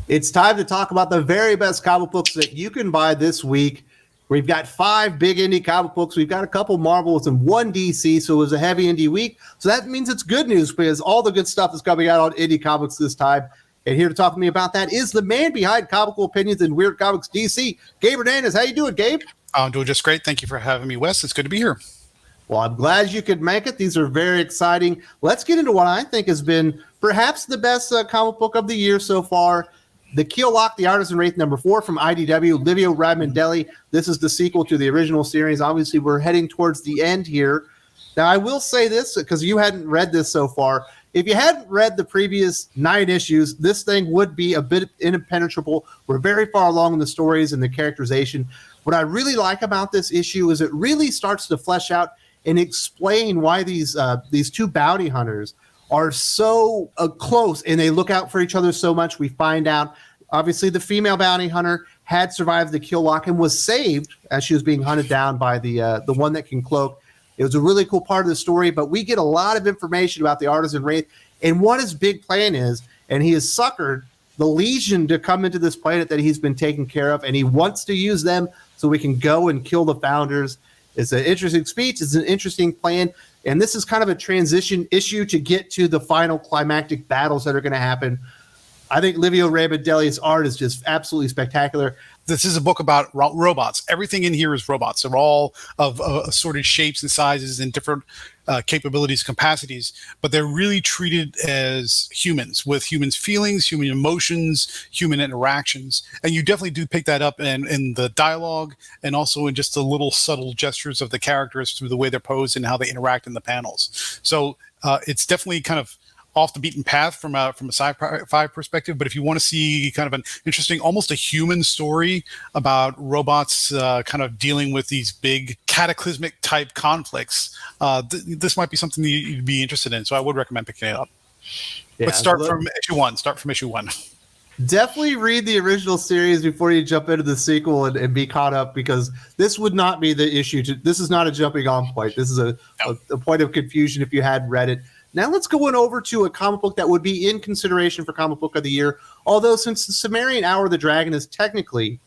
It's time to talk about the very best comic books that you can buy this week. We've got 5 big indie comic books. We've got a couple Marvels and 1 DC, so it was a heavy indie week. So that means it's good news because all the good stuff is coming out on indie comics this time. And here to talk to me about that is the man behind Comical Opinions and Weird Comics DC, Gabe Hernandez. How you doing, Gabe? I'm doing just great. Thank you for having me, Wes. It's good to be here. Well, I'm glad you could make it. These are very exciting. Let's get into what I think has been perhaps the best comic book of the year so far. The Keel Lock, the Artisan Wraith #4 from IDW, Livio Ramondelli. This is the sequel to the original series. Obviously, we're heading towards the end here. Now, I will say this because you hadn't read this so far. If you hadn't read the previous 9 issues, this thing would be a bit impenetrable. We're very far along in the stories and the characterization. What I really like about this issue is it really starts to flesh out and explain why these 2 bounty hunters are so close and they look out for each other so much. We find out, obviously, the female bounty hunter had survived the Keel Lock and was saved as she was being hunted down by the one that can cloak. It was a really cool part of the story, but we get a lot of information about the Artisan Wraith and what his big plan is, and he has suckered the Legion to come into this planet that he's been taking care of, and he wants to use them so we can go and kill the founders. It's an interesting speech. It's an interesting plan. And this is kind of a transition issue to get to the final climactic battles that are going to happen. I think Livio Ramondelli's art is just absolutely spectacular. This is a book about robots. Everything in here is robots. They're all of assorted shapes and sizes and different capabilities, capacities, but they're really treated as humans with humans' feelings, human emotions, human interactions. And you definitely do pick that up in the dialogue and also in just the little subtle gestures of the characters through the way they're posed and how they interact in the panels. So it's definitely kind of off the beaten path from a sci-fi perspective, but if you want to see kind of an interesting, almost a human story about robots kind of dealing with these big cataclysmic type conflicts, this might be something that you'd be interested in. So I would recommend picking it up. Yeah, but start from issue one. Definitely read the original series before you jump into the sequel and be caught up, because this would not be the issue. This is not a jumping on point. This is a point of confusion if you hadn't read it. Now let's go on over to a comic book that would be in consideration for Comic Book of the Year. Although since the Cimmerian Hour of the Dragon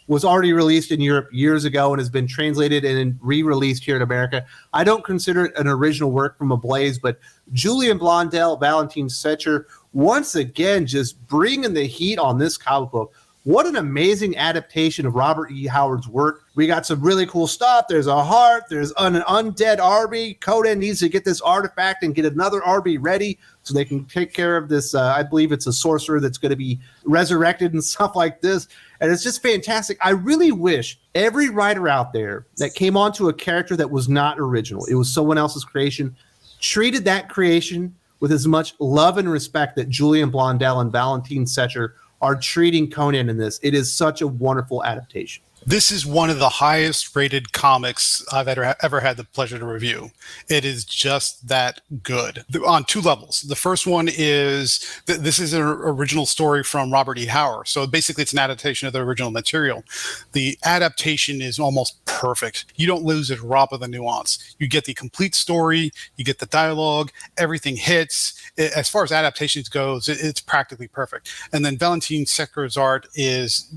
was already released in Europe years ago and has been translated and re-released here in America, I don't consider it an original work from Ablaze, but Julian Blondell, Valentin Secher, once again just bringing the heat on this comic book. What an amazing adaptation of Robert E. Howard's work. We got some really cool stuff. There's a heart. There's an undead army. Conan needs to get this artifact and get another army ready so they can take care of this. I believe it's a sorcerer that's going to be resurrected and stuff like this. And it's just fantastic. I really wish every writer out there that came onto a character that was not original, it was someone else's creation, treated that creation with as much love and respect that Julian Blondell and Valentin Secher are treating Conan in this. It is such a wonderful adaptation. This is one of the highest rated comics I've ever had the pleasure to review. It is just that good on 2 levels. The first one is this is an original story from Robert E. Howard. So basically it's an adaptation of the original material. The adaptation is almost perfect. You don't lose a drop of the nuance. You get the complete story, you get the dialogue, everything hits. As far as adaptations goes, it's practically perfect. And then Valentin Secher's art is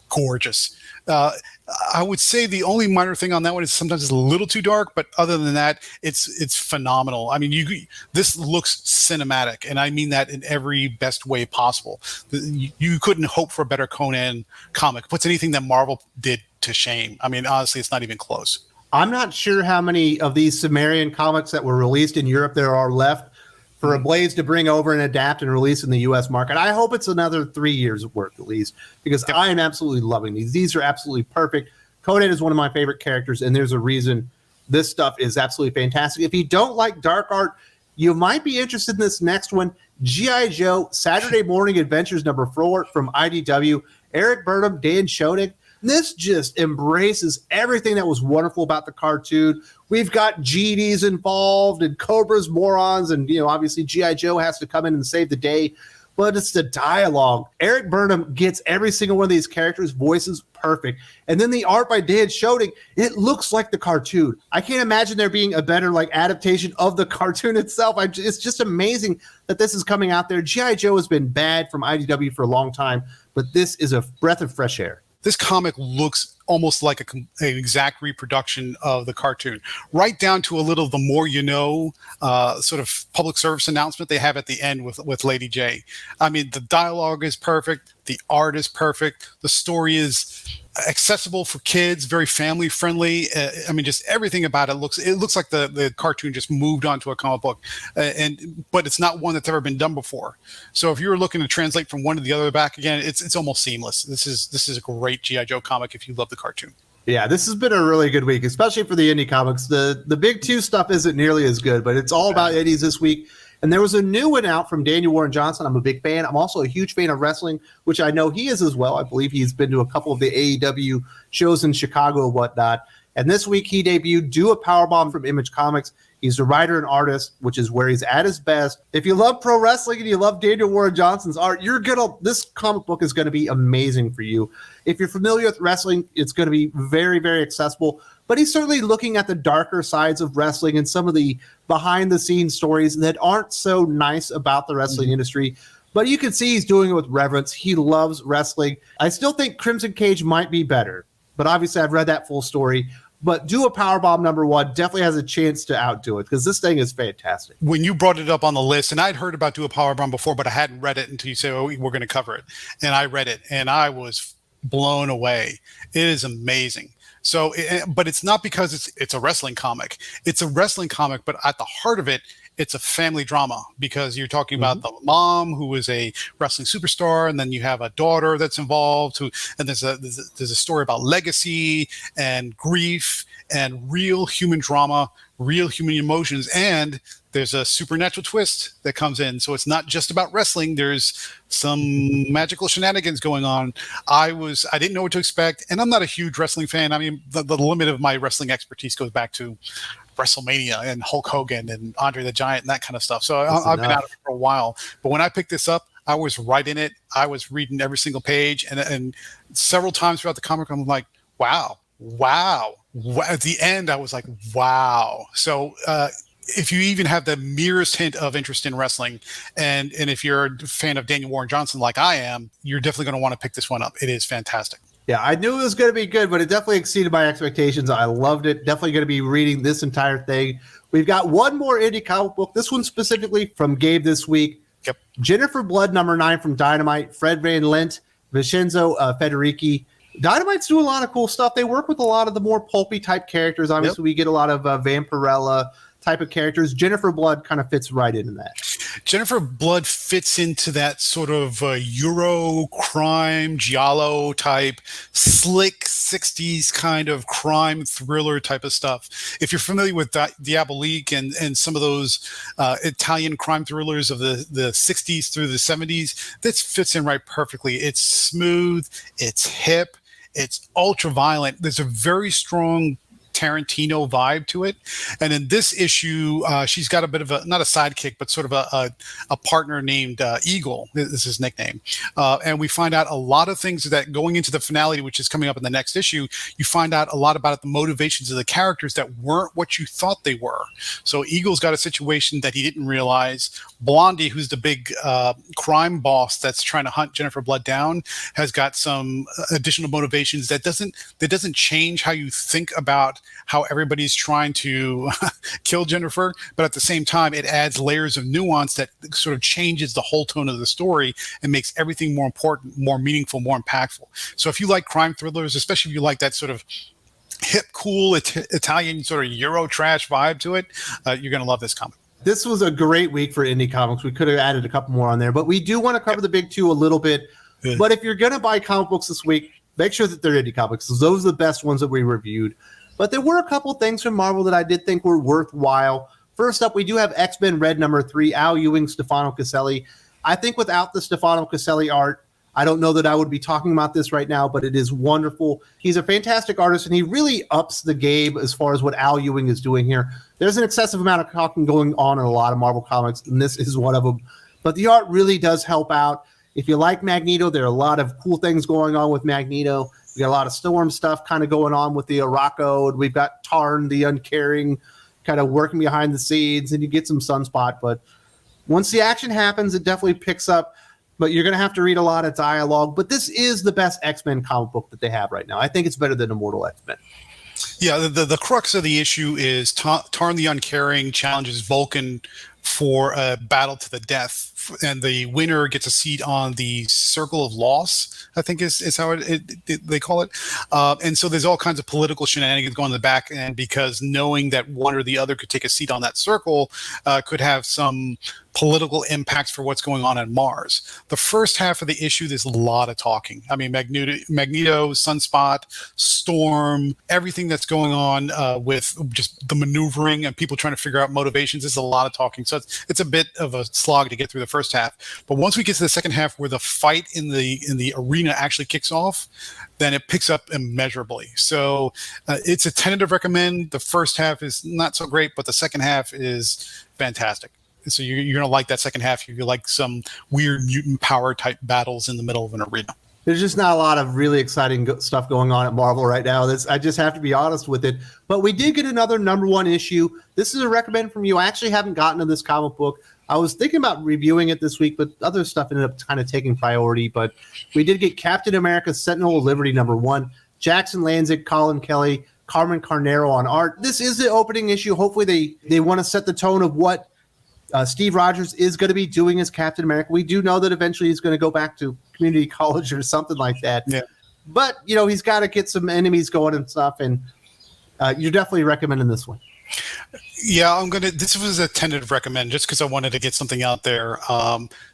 gorgeous. I would say the only minor thing on that one is sometimes it's a little too dark, but other than that, it's phenomenal. I mean, this looks cinematic, and I mean that in every best way possible. You couldn't hope for a better Conan comic. Puts anything that Marvel did to shame. I mean, honestly, it's not even close. I'm not sure how many of these Cimmerian comics that were released in Europe there are left for Ablaze to bring over and adapt and release in the U.S. market. I hope it's another 3 years of work at least, because I am absolutely loving these. These are absolutely perfect. Conan is one of my favorite characters, and there's a reason this stuff is absolutely fantastic. If you don't like dark art, you might be interested in this next one, G.I. Joe Saturday Morning Adventures #4 from IDW, Erik, Burnham, Dan Schoenig. This just embraces everything that was wonderful about the cartoon. We've got GDs involved and Cobra's morons, and obviously G.I. Joe has to come in and save the day. but it's the dialogue. Erik Burnham gets every single one of these characters' voices perfect. And then the art by Dan Schoenig, it looks like the cartoon. I can't imagine there being a better like adaptation of the cartoon itself. It's just amazing that this is coming out there. G.I. Joe has been bad from IDW for a long time, but this is a breath of fresh air. This comic looks almost like an exact reproduction of the cartoon, right down to a little the more you know sort of public service announcement they have at the end with Lady J. I mean, the dialogue is perfect. The art is perfect. The story is accessible for kids, very family friendly. I mean, just everything about it looks like the cartoon just moved onto a comic book, but it's not one that's ever been done before. So if you were looking to translate from one to the other back again, it's almost seamless. This is a great G.I. Joe comic if you love the cartoon. Yeah, this has been a really good week, especially for the indie comics. The big two stuff isn't nearly as good, but it's all about indies this week. And there was a new one out from Daniel Warren Johnson. I'm a big fan. I'm also a huge fan of wrestling, which I know he is as well. I believe he's been to a couple of the AEW shows in Chicago and whatnot. And this week he debuted Do a Powerbomb from Image Comics. He's a writer and artist, which is where he's at his best. If you love pro wrestling and you love Daniel Warren Johnson's art, this comic book is going to be amazing for you. If you're familiar with wrestling, it's going to be very, very accessible. But he's certainly looking at the darker sides of wrestling and some of the behind-the-scenes stories that aren't so nice about the wrestling industry. But you can see he's doing it with reverence. He loves wrestling. I still think Crimson Cage might be better, but obviously I've read that full story. But Do a Powerbomb #1 definitely has a chance to outdo it because this thing is fantastic. When you brought it up on the list, and I'd heard about Do a Powerbomb before, but I hadn't read it until you said, oh, we're going to cover it. And I read it, and I was blown away. It is amazing. So, but it's not because it's a wrestling comic. It's a wrestling comic, but at the heart of it, it's a family drama because you're talking about the mom who is a wrestling superstar, and then you have a daughter that's involved. And there's a story about legacy and grief and real human drama, real human emotions, and there's a supernatural twist that comes in. So it's not just about wrestling. There's some magical shenanigans going on. I didn't know what to expect, and I'm not a huge wrestling fan. I mean, the limit of my wrestling expertise goes back to WrestleMania and Hulk Hogan and Andre the Giant and that kind of stuff. So I've been out of it for a while. But when I picked this up, I was right in it. I was reading every single page, and several times throughout the comic, I'm like, wow. At the end, I was like, wow. So if you even have the merest hint of interest in wrestling, and if you're a fan of Daniel Warren Johnson like I am, you're definitely going to want to pick this one up. It is fantastic. Yeah, I knew it was going to be good, but it definitely exceeded my expectations. I loved it. Definitely going to be reading this entire thing. We've got one more indie comic book, this one specifically from Gabe this week. Yep. Jennifer Blood #9 from Dynamite, Fred Van Lent, Vicenzo Federici. Dynamite's doing a lot of cool stuff. They work with a lot of the more pulpy type characters. Obviously, we get a lot of Vampirella type of characters. Jennifer Blood kind of fits right into that. Jennifer Blood fits into that sort of Euro crime, giallo type, slick 60s kind of crime thriller type of stuff. If you're familiar with Diabolique and some of those Italian crime thrillers of the 60s through the 70s, this fits in right perfectly. It's smooth, it's hip, it's ultra violent. There's a very strong Tarantino vibe to it, and in this issue she's got a bit of not a sidekick but sort of a partner named Eagle. This is his nickname, and we find out a lot of things that going into the finale, which is coming up in the next issue, you find out a lot about the motivations of the characters that weren't what you thought they were. So Eagle's got a situation that he didn't realize. Blondie, who's the big crime boss that's trying to hunt Jennifer Blood down, has got some additional motivations that doesn't change how you think about how everybody's trying to kill Jennifer, but at the same time, it adds layers of nuance that sort of changes the whole tone of the story and makes everything more important, more meaningful, more impactful. So if you like crime thrillers, especially if you like that sort of hip, cool Italian sort of Euro trash vibe to it, you're going to love this comic. This was a great week for indie comics. We could have added a couple more on there, but we do want to cover the big two a little bit. Yeah. But if you're going to buy comic books this week, make sure that they're indie comics. Those are the best ones that we reviewed. But there were a couple things from Marvel that I did think were worthwhile. First up, we do have X-Men Red #3, Al Ewing, Stefano Casselli. I think without the Stefano Casselli art, I don't know that I would be talking about this right now, but it is wonderful. He's a fantastic artist, and he really ups the game as far as what Al Ewing is doing here. There's an excessive amount of talking going on in a lot of Marvel comics, and this is one of them. but the art really does help out. If you like Magneto, there are a lot of cool things going on with Magneto. We got a lot of Storm stuff kind of going on with the Araco. We've got Tarn, the Uncaring, kind of working behind the scenes, and you get some Sunspot. But once the action happens, it definitely picks up. But you're going to have to read a lot of dialogue. But this is the best X-Men comic book that they have right now. I think it's better than Immortal X-Men. Yeah, the crux of the issue is Tarn the Uncaring challenges Vulcan for a battle to the death, and the winner gets a seat on the Circle of Loss, I think is how they call it. And so there's all kinds of political shenanigans going in the back end, because knowing that one or the other could take a seat on that circle could have some political impacts for what's going on Mars. The first half of the issue, there's a lot of talking. I mean, Magneto, Sunspot, Storm, everything that's going on with just the maneuvering and people trying to figure out motivations. There's a lot of talking. So it's a bit of a slog to get through the first half. But once we get to the second half, where the fight in the arena actually kicks off, then it picks up immeasurably. So it's a tentative recommend. The first half is not so great, but the second half is fantastic. So you're going to like that second half. You like some weird mutant power type battles in the middle of an arena. There's just not a lot of really exciting stuff going on at Marvel right now. I just have to be honest with it. But we did get another #1 issue. This is a recommend from you. I actually haven't gotten to this comic book. I was thinking about reviewing it this week, but other stuff ended up kind of taking priority. But we did get Captain America Sentinel of Liberty #1. Jackson Lanzig, Collin Kelly, Carmen Carnero on art. This is the opening issue. Hopefully they want to set the tone of what Steve Rogers is going to be doing as Captain America. We do know that eventually he's going to go back to community college or something like that. Yeah. But, he's got to get some enemies going and stuff, and you're definitely recommending this one. Yeah, this was a tentative recommend just because I wanted to get something out there.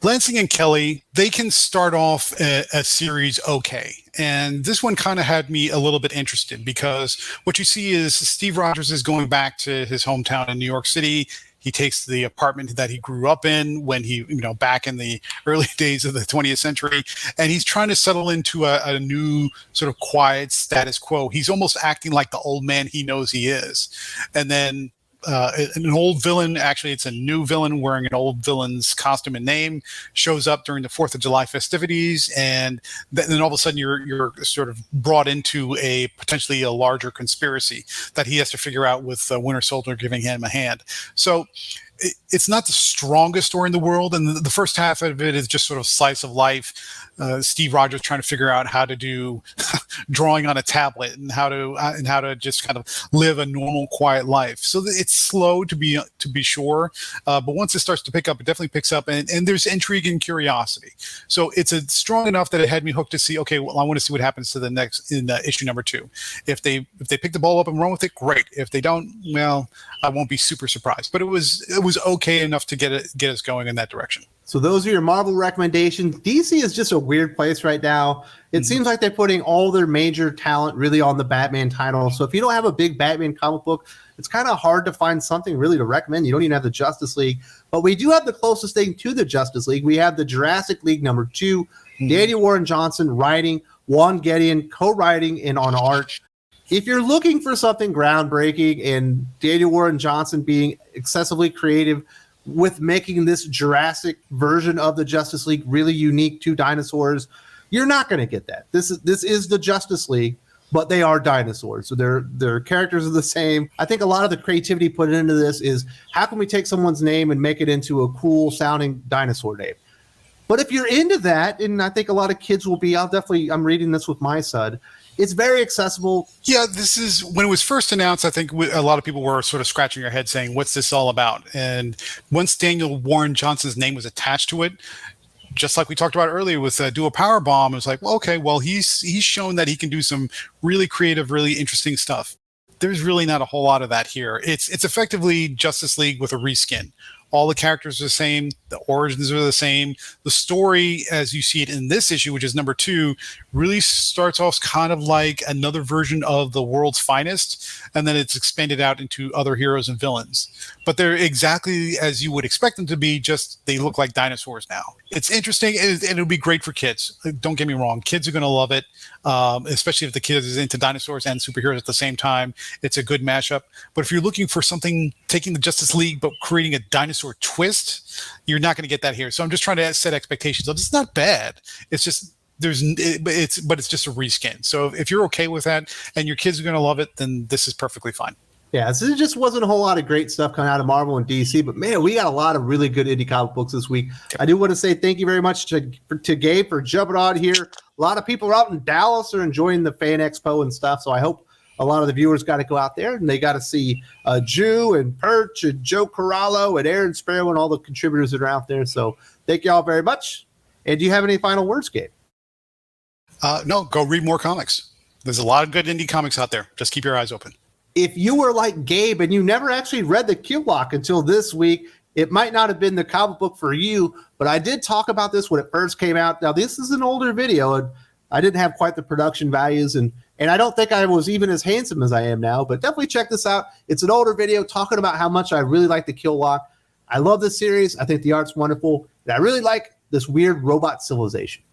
Lanzig and Kelly, they can start off a series okay. And this one kind of had me a little bit interested, because what you see is Steve Rogers is going back to his hometown in New York City. He takes the apartment that he grew up in when he, back in the early days of the 20th century, and he's trying to settle into a new sort of quiet status quo. He's almost acting like the old man he knows he is. And then an old villain, actually it's a new villain wearing an old villain's costume and name, shows up during the 4th of July festivities, and then all of a sudden you're sort of brought into a potentially a larger conspiracy that he has to figure out, with Winter Soldier giving him a hand. So it's not the strongest story in the world, and the first half of it is just sort of slice of life. Steve Rogers trying to figure out how to do drawing on a tablet and how to just kind of live a normal, quiet life. So it's slow to be sure, but once it starts to pick up, it definitely picks up, and there's intrigue and curiosity. So it's strong enough that it had me hooked to see. Okay, well, I want to see what happens to the next in issue #2. If they pick the ball up and run with it, great. If they don't, well, I won't be super surprised. But it was okay enough to get us going in that direction. So those are your Marvel recommendations. DC is just a weird place right now. It seems like they're putting all their major talent really on the Batman title. So if you don't have a big Batman comic book, it's kind of hard to find something really to recommend. You don't even have the Justice League. But we do have the closest thing to the Justice League. We have the Jurassic League #2. Daniel Warren Johnson writing, Juan Gedeon co-writing and on art. If you're looking for something groundbreaking and Daniel Warren Johnson being excessively creative with making this Jurassic version of the Justice League really unique to dinosaurs, you're not going to get that. This is the Justice League, but they are dinosaurs. So their characters are the same. I think a lot of the creativity put into this is, how can we take someone's name and make it into a cool sounding dinosaur name? But if you're into that, and I think a lot of kids will be, I'm reading this with my son. It's very accessible. Yeah, this is, when it was first announced, I think a lot of people were sort of scratching their head saying, what's this all about? And once Daniel Warren Johnson's name was attached to it, just like we talked about earlier with Do a Powerbomb, it was like, well, okay, well, he's shown that he can do some really creative, really interesting stuff. There's really not a whole lot of that here. It's effectively Justice League with a reskin. All the characters are the same. The origins are the same. The story, as you see it in this issue, which is #2, really starts off kind of like another version of The World's Finest, and then it's expanded out into other heroes and villains. But they're exactly as you would expect them to be, just they look like dinosaurs now. It's interesting, and it'll be great for kids. Don't get me wrong. Kids are going to love it, especially if the kid is into dinosaurs and superheroes at the same time. It's a good mashup. But if you're looking for something, taking the Justice League but creating a dinosaur dinosaur twist. You're not going to get that here. So I'm just trying to set expectations. It's not bad. It's just it's just a reskin. So if you're okay with that and your kids are going to love it, then this is perfectly fine. Yeah, so it just wasn't a whole lot of great stuff coming out of Marvel and DC, but man, we got a lot of really good indie comic books this week. I do want to say thank you very much to Gabe for jumping on here. A lot of people out in Dallas are enjoying the Fan Expo and stuff, so I hope a lot of the viewers got to go out there and they got to see Jew and Perch and Joe Corallo and Aaron Sparrow and all the contributors that are out there. So thank you all very much. And do you have any final words, Gabe? No, go read more comics. There's a lot of good indie comics out there. Just keep your eyes open. If you were like Gabe and you never actually read the Killock until this week, it might not have been the comic book for you, but I did talk about this when it first came out. Now, this is an older video, and I didn't have quite the production values, and I don't think I was even as handsome as I am now, but definitely check this out. It's an older video talking about how much I really like the Killock. I love this series. I think the art's wonderful, and I really like this weird robot civilization.